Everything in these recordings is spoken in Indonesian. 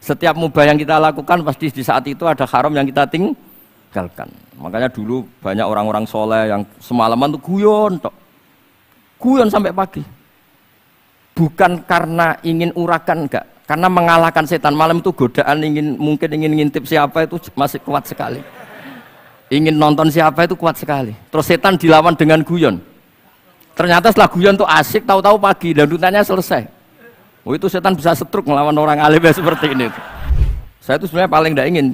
Setiap mubah yang kita lakukan pasti di saat itu ada haram yang kita tinggalkan. Makanya dulu banyak orang-orang soleh yang semalaman tuh guyon sampai pagi. Bukan karena ingin urakan, enggak, karena mengalahkan setan. Malam itu godaan mungkin ingin ngintip siapa itu masih kuat sekali. Ingin nonton siapa itu kuat sekali. Terus setan dilawan dengan guyon. Ternyata setelah guyon tuh asik, tahu-tahu pagi dan dutannya selesai. Oh itu setan bisa setruk melawan orang alim seperti ini. Saya itu sebenarnya paling tidak ingin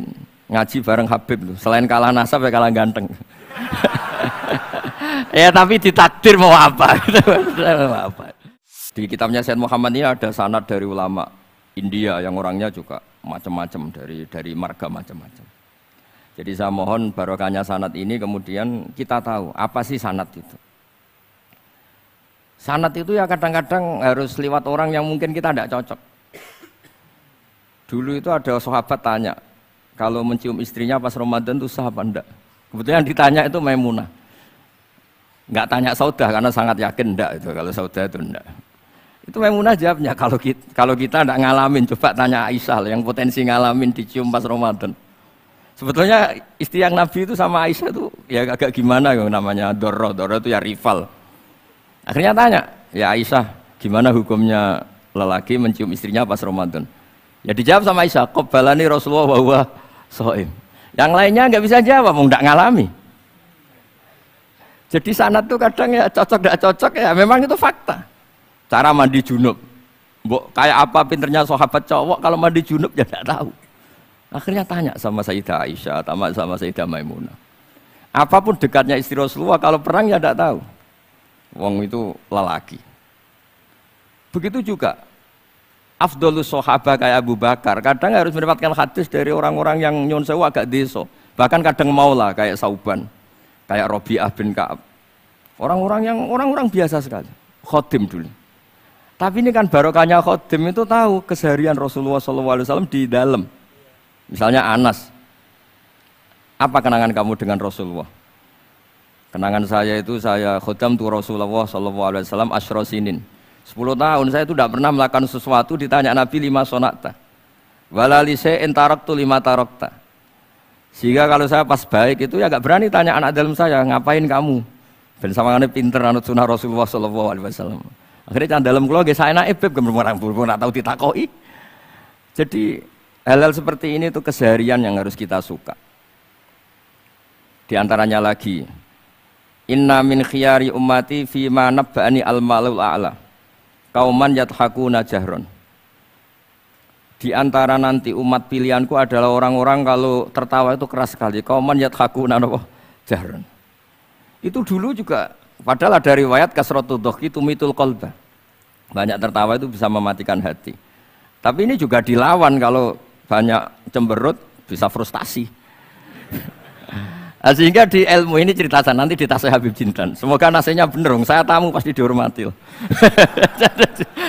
ngaji bareng Habib tuh. Selain kalah nasab ya kalah ganteng. Ya tapi ditakdir mau apa? Mau apa? Di kitabnya Sayyid Muhammad ini ada sanad dari ulama India yang orangnya juga macam-macam dari marga macam-macam. Jadi saya mohon barokahnya sanad ini kemudian kita tahu apa sih sanad itu. Sanad itu ya kadang-kadang harus lewat orang yang mungkin kita tidak cocok. Dulu itu ada sahabat tanya, kalau mencium istrinya pas Ramadan itu sah apa enggak? Kebetulan ditanya itu Maimunah. Enggak tanya Saudah karena sangat yakin enggak itu, kalau Saudah itu enggak. Itu Maimunah jawabnya, kalau kita enggak ngalamin, coba tanya Aisyah yang potensi ngalamin dicium pas Ramadan. Sebetulnya istri yang Nabi itu sama Aisyah itu ya agak gimana yang namanya Doro itu ya rival. Akhirnya tanya, ya Aisyah, gimana hukumnya lelaki mencium istrinya pas Ramadan? Ya dijawab sama Aisyah, qabbalani Rasulullah wa huwa shaim. Yang lainnya nggak bisa jawab, mau nggak ngalami. Jadi sanad tuh kadang ya cocok nggak cocok ya, memang itu fakta. Cara mandi junub, kayak apa pinternya sahabat cowok kalau mandi junub ya nggak tahu. Akhirnya tanya sama Sayyidah Aisyah, sama Sayyidah Maimunah. Apapun dekatnya istri Rasulullah, kalau perang ya nggak tahu. Wong itu lelaki. Begitu juga afdhalus sahabat kayak Abu Bakar, kadang harus mendapatkan hadis dari orang-orang yang nyun sewu agak deso. Bahkan kadang maulah kayak Sauban, kayak Rabi'ah bin Ka'ab. Orang-orang biasa sekali. Khodim dulu. Tapi ini kan barokahnya khodim itu tahu keseharian Rasulullah SAW di dalam. Misalnya Anas. Apa kenangan kamu dengan Rasulullah? Kenangan saya itu saya khodam tu Rasulullah SAW asyra sinin. 10 tahun saya itu tidak pernah melakukan sesuatu ditanya Nabi 5 sonakta. Walalise entaraktu 5 tarokta. Sehingga kalau saya pas baik itu ya gak berani tanya anak dalam saya, ngapain kamu? Ben sama ngene pinter anut sunah Rasulullah SAW. Akhirnya can dalam kula nggih saenake beb gemrang ora tahu ditakoki. Jadi hal-hal seperti ini itu keseharian yang harus kita suka. Di antaranya lagi inna min khiyari ummati fima nabba'ani al-malul a'la kauman yathakuna jahron. Di antara nanti umat pilihanku adalah orang-orang kalau tertawa itu keras sekali, kauman yathakuna jahron. Itu dulu juga padahal ada riwayat kasratu dhahki tumitul qalba. Banyak tertawa itu bisa mematikan hati. Tapi ini juga dilawan kalau banyak cemberut bisa frustasi. Sehingga di ilmu ini cerita saya nanti di tasnya Habib Jindan. Semoga nasinya bener, saya tamu pasti dihormati.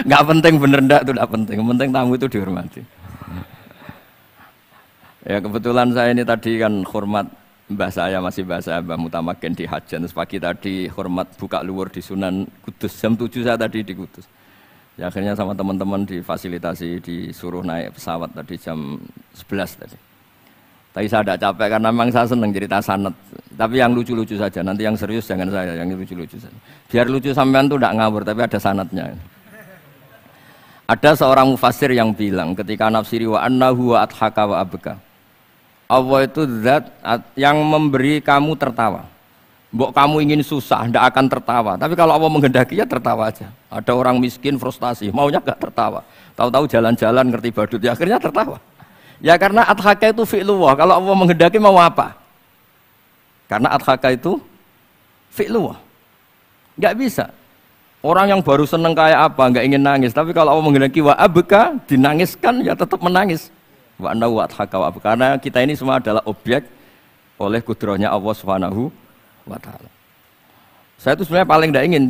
Nggak penting bener ndak itu nggak penting. Yang penting tamu itu dihormati. Ya kebetulan saya ini tadi kan hormat mbah saya masih bahasa Mbah Mutamakin di Hajan. Terus pagi tadi hormat buka luar di Sunan Kudus. Jam 7 saya tadi di Kudus. Ya akhirnya sama teman-teman difasilitasi disuruh naik pesawat tadi jam 11 tadi. Tapi saya tidak capek karena memang saya senang cerita sanad. Tapi yang lucu-lucu saja, nanti yang serius jangan saya, yang lucu-lucu saja. Biar lucu sampean tuh tidak ngawur, tapi ada sanadnya. Ada seorang mufassir yang bilang ketika nafsiri wa annahu wa adhaka wa abka. Allah itu zat yang memberi kamu tertawa. Mbok kamu ingin susah, tidak akan tertawa. Tapi kalau Allah menghendaki ya tertawa aja. Ada orang miskin frustasi, maunya gak tertawa. Tahu-tahu jalan-jalan ngerti badut, ya akhirnya tertawa. Ya karena adhaka itu fi'lullah. Kalau Allah menghendaki mau apa? Karena adhaka itu fi'lullah. Nggak bisa. Orang yang baru seneng kayak apa, nggak ingin nangis. Tapi kalau Allah menghendaki wa abka, dinangiskan ya tetap menangis. Wa anna wa adhaka wa abka. Karena kita ini semua adalah objek oleh kudrahnya Allah Subhanahu wa ta'ala. Saya itu sebenarnya paling tidak ingin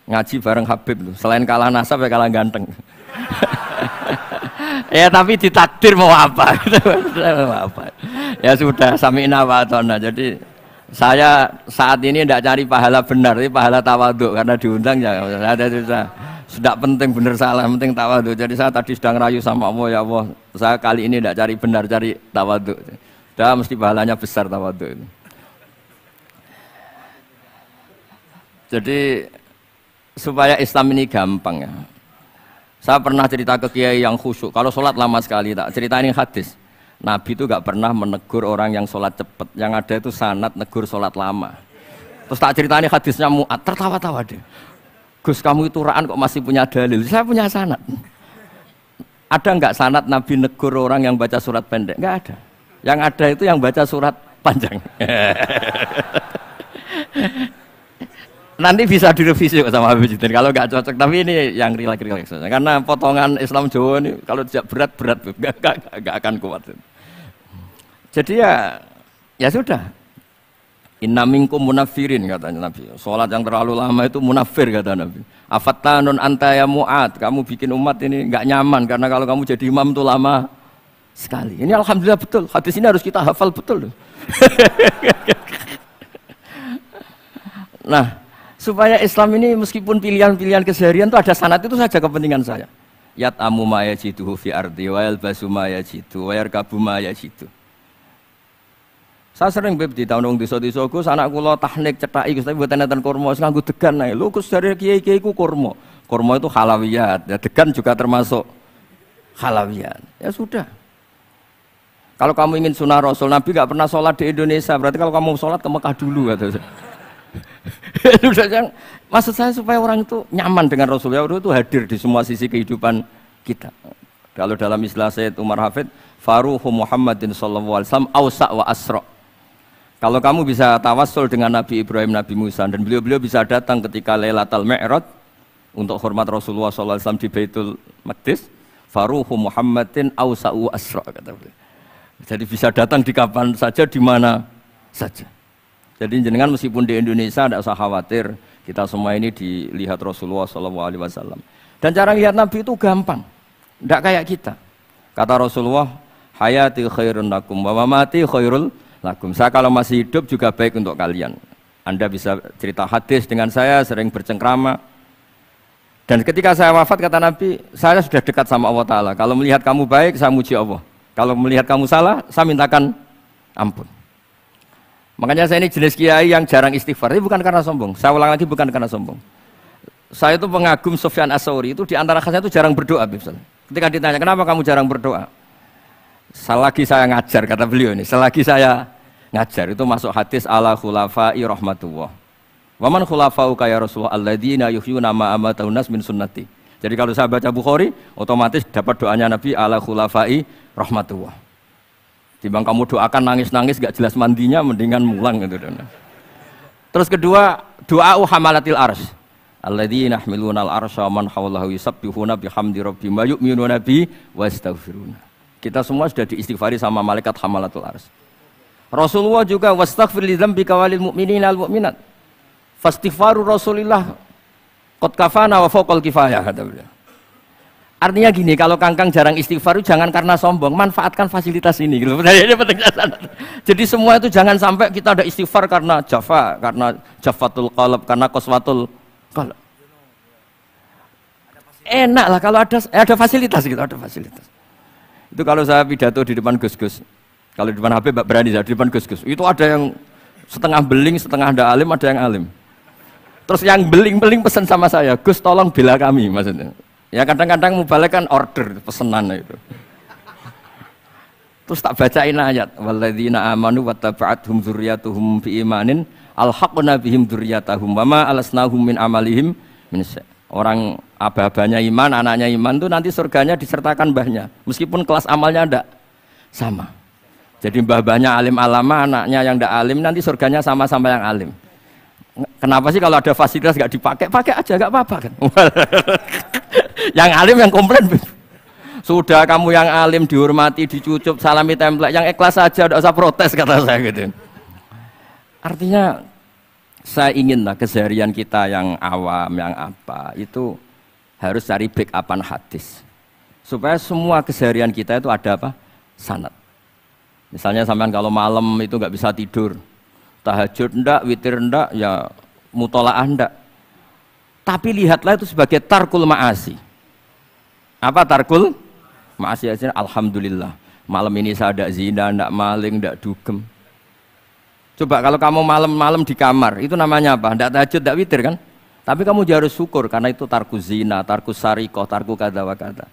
ngaji bareng Habib. Selain kalah nasab ya kalah ganteng. Ya tapi ditakdir mau apa? Mau apa? Ya sudah sami'na wa ata'na. Jadi Saya saat ini tidak cari pahala benar, tapi pahala tawaduk karena diundang ya. Sudah penting benar salah, penting tawaduk. Jadi saya tadi sedang rayu sama Allah, ya Allah, saya kali ini tidak cari benar, cari tawaduk. Sudah mesti pahalanya besar tawaduk itu. Jadi supaya Islam ini gampang ya. Saya pernah cerita ke kiai yang khusyuk. Kalau sholat lama sekali, tak cerita ini hadis. Nabi itu gak pernah menegur orang yang sholat cepat. Yang ada itu sanad negur sholat lama. Terus tak ceritanya hadisnya Mu'ad, tertawa-tawa deh. Gus, kamu itu raan kok masih punya dalil? Saya punya sanad. Ada nggak sanad Nabi negur orang yang baca surat pendek? Nggak ada. Yang ada itu yang baca surat panjang. Nanti bisa direvisi sama Habib Jidin kalau nggak cocok. Tapi ini yang rileks saja. Karena potongan Islam Jawa ini kalau tidak berat nggak akan kuat. Jadi ya sudah. Inna minkum munafirin katanya Nabi. Sholat yang terlalu lama itu munafir kata Nabi. Afattanun anta ya Mu'ad. Kamu bikin umat ini nggak nyaman karena kalau kamu jadi imam itu lama sekali. Ini alhamdulillah betul. Hadis ini harus kita hafal betul. Nah, supaya Islam ini meskipun pilihan-pilihan keseharian itu ada sanad itu saja kepentingan saya. Yat amu ma yajiduhu fi ardi wa yalbasu ma yajidu wa yarkabu ma yajidu. Saya sering beb di tahun desa-desa Gus, anak kula tahnik cethaki Gus tapi mboten enten kurma, nganggo degan ae. Lho Gus dari kiai-kiai ku kurma. Kurma itu halawiyat, ya degan juga termasuk halawiyat. Ya sudah. Kalau kamu ingin sunnah Rasul, Nabi enggak pernah sholat di Indonesia, berarti kalau kamu sholat ke Mekah dulu kata saya. Maksud saya supaya orang itu nyaman dengan Rasul, ya itu hadir di semua sisi kehidupan kita. Kalau dalam istilah Sayyid Umar Hafid, Faruhu Muhammadin sallallahu alaihi wasallam awsa' wa asra'. Kalau kamu bisa tawassul dengan Nabi Ibrahim, Nabi Musa, dan beliau bisa datang ketika Lailatul Mi'raj untuk hormat Rasulullah sallallahu alaihi wasallam di Baitul Maqdis, Faruhu Muhammadin awsa'u asra' kata beliau. Jadi bisa datang di kapan saja, di mana saja. Jadi jenengan meskipun di Indonesia tidak usah khawatir, kita semua ini dilihat Rasulullah SAW. Dan cara lihat Nabi itu gampang, tidak kayak kita. Kata Rasulullah, hayati khairun lakum, wa mamati khairul lakum. Saya kalau masih hidup juga baik untuk kalian. Anda bisa cerita hadis dengan saya, sering bercengkrama. Dan ketika saya wafat kata Nabi, saya sudah dekat sama Allah Ta'ala. Kalau melihat kamu baik, saya muji Allah. Kalau melihat kamu salah, saya mintakan ampun. Makanya saya ini jenis kiai yang jarang istighfar. Ini bukan karena sombong. Saya ulang lagi, bukan karena sombong. Saya itu pengagum Sufyan As-Tsauri. Itu di antara khasnya itu jarang berdoa. Ketika ditanya, kenapa kamu jarang berdoa? Selagi saya ngajar, kata beliau ini. Selagi saya ngajar, itu masuk hadis ala khulafa'i rahmatullah. Waman khulafa'uka ya Rasulullah alladzina yuhyuna ma amatahun nas min sunnati. Jadi kalau saya baca Bukhari, otomatis dapat doanya Nabi ala khulafa'i rahmatullah. Timbang kamu doakan nangis-nangis gak jelas mandinya, mendingan mulang gitu. Terus kedua, doa hamalatil arsy. Alladzina yahmiluna al-arsya man hawlahu yusabbihuna bihamdi rabbihim wa yu'minuna bi wa yastaghfiruna. Kita semua sudah diistighfari sama malaikat hamalatul arsy. Rasulullah juga wastaghfir li dzambika walil mu'minina wal mu'minat. Fastighfaru Rasulillah qad kafana wa fawqal kifayah kata beliau. Artinya gini, kalau kangkang jarang istighfar itu jangan karena sombong, manfaatkan fasilitas ini gitu. Ini penting. Jadi semua itu jangan sampai kita ada istighfar karena jafa, karena jafatul qalb, karena qaswatul qalb. Enak lah kalau ada fasilitas gitu, ada fasilitas. Itu kalau saya pidato di depan Gus-Gus. Kalau di depan Habib berani di depan Gus-Gus. Itu ada yang setengah beling, setengah ada alim, ada yang alim. Terus yang beling-beling pesan sama saya, Gus tolong bela kami maksudnya. Ya kadang-kadang mubalek kan order pesanan itu. Terus tak bacain ayat walladzina amanu wattaba'athum dzurriyyatuhum biimanin alhaqna bihim dzurriyyatahum wama alasnahum min amalihim min syai'. Orang aba-abanya iman, anaknya iman itu nanti surganya disertakan mbahnya. Meskipun kelas amalnya ndak sama. Jadi mbah-mbahnya alim alama, anaknya yang ndak alim nanti surganya sama-sama yang alim. Kenapa sih kalau ada fasilitas nggak dipakai? Pakai aja nggak apa-apa kan. Yang alim yang komplain. Sudah kamu yang alim dihormati, dicucup, salami template, yang ikhlas saja, tidak usah protes kata saya gitu. Artinya saya inginlah keseharian kita yang awam, yang apa itu harus cari backupan hadis supaya semua keseharian kita itu ada apa? Sanad. Misalnya sampean kalau malam itu nggak bisa tidur, tahajud ndak, witir ndak, ya mutolaah ndak. Tapi lihatlah itu sebagai tarkul ma'asi. Apa tarkul ma'asi? Alhamdulillah, malam ini saya ndak zina, ndak maling, ndak dugem. Coba kalau kamu malam-malam di kamar, itu namanya apa? Ndak tahajud, ndak witir kan? Tapi kamu harus syukur karena itu tarku zina, tarku sarikoh, tarku kada wa kada.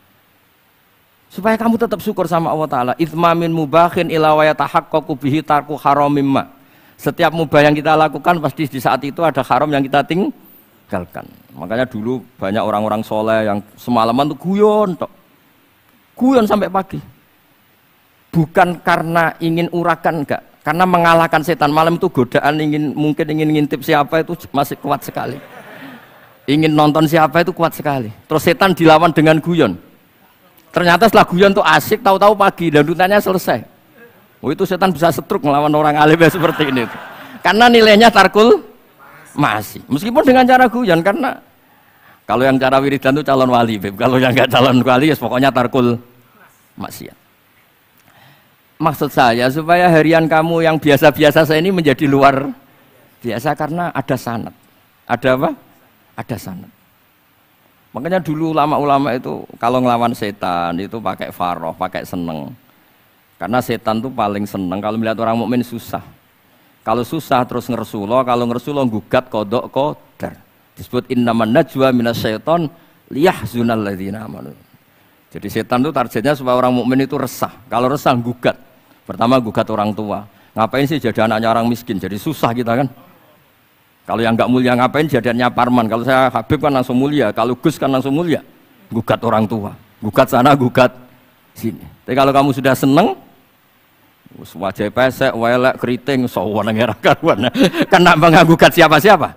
Supaya kamu tetap syukur sama Allah Ta'ala. Ithmamin mubahin ila wa yatahaqqaqu bihi tarku haramimma. Setiap mubah yang kita lakukan pasti di saat itu ada haram yang kita tinggalkan. Makanya dulu banyak orang-orang soleh yang semalaman tuh guyon tok. Guyon sampai pagi. Bukan karena ingin urakan, enggak. Karena mengalahkan setan. Malam itu godaan mungkin ingin ngintip siapa itu masih kuat sekali. Ingin nonton siapa itu kuat sekali. Terus setan dilawan dengan guyon. Ternyata setelah guyon tuh asik, tahu-tahu pagi dan rutannya selesai. Oh, itu setan bisa setruk melawan orang alim seperti ini. Karena nilainya tarkul masih. Meskipun dengan cara guyon, karena kalau yang cara wiridan itu calon wali, Beb. Kalau yang nggak calon wali, ya pokoknya tarkul maksiat. Maksud saya supaya harian kamu yang biasa-biasa saya ini menjadi luar biasa karena ada sanad. Ada apa? Ada sanad. Makanya dulu ulama-ulama itu kalau ngelawan setan itu pakai faroh, pakai seneng. Karena setan itu paling seneng kalau melihat orang mukmin susah. Kalau susah terus ngersulo, kalau ngersulo gugat kodok qadar. Disebut innaman najwa minasyaiton liyahzunal ladzina amanu. Jadi setan itu targetnya supaya orang mukmin itu resah. Kalau resah gugat. Pertama gugat orang tua. Ngapain sih jadi anaknya orang miskin? Jadi susah kita kan. Kalau yang nggak mulia ngapain jadiannya Parman? Kalau saya Habib kan langsung mulia, kalau Gus kan langsung mulia. Gugat orang tua, gugat sana, gugat sini. Tapi kalau kamu sudah seneng, wajah pesek, welek, keriting, sawan ngerah karuan. Kan nak menggugat siapa-siapa?